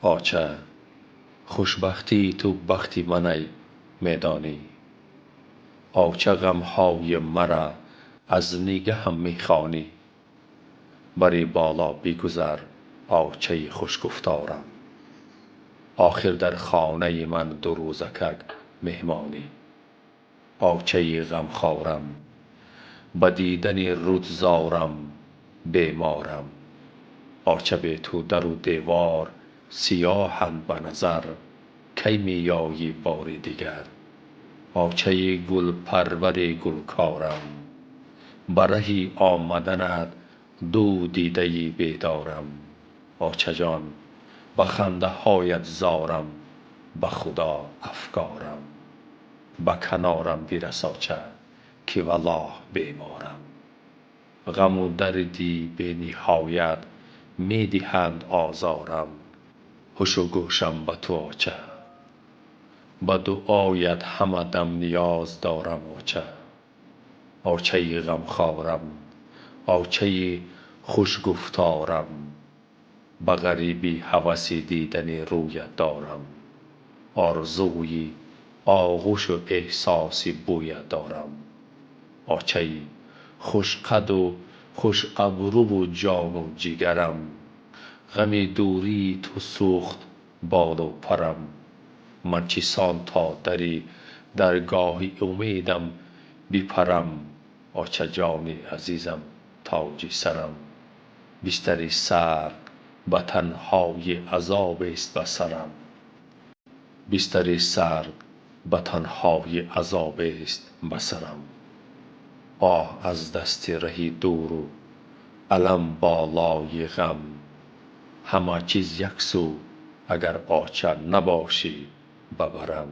آچه خوشبختی تو بختی من ای میدانی. آچه غمهای مرا از نگهم میخوانی. بری بالا بگذر آچه خوش گفتارم. آخر در خانه من دو روزک مهمانی. آچه غمخوارم به دیدن رودزارم بیمارم. آچه بی تو در و دیوار سیاهند به نظر. کی می آیی بار دیگر؟ آچه گل پرور گلکارم. به ره آمدنت دو دیده بیدارم. آچه جان به خنده هایت زارم به خدا افگارم. به کنارم برس آچه که والله بیمارم. غم و دردی بی نهایت می دهند آزارم. هوش و گوشم به تو آچه به دعایت همه دم نیاز دارم آچه. آچه غمخوارم آچه خوش گفتارم. به غریبی هوس دیدن رویت دارم. آرزوی آغوش و احساس بویت دارم. آچه خوش قد و خوش ابرو و جان و جگرم. غم دوری تو سوخت بال و پرم. من چسان تا در درگاه امیدم بپرم. آچه جان عزیزم تاج سرم. بستر سرد به تنهایی عذاب است به سرم. بستر سرد به تنهایی عذاب است به سرم. آه از دست ره دور و الم بالای غم. همه چیز یک سو اگر آچه نباشی ببرم.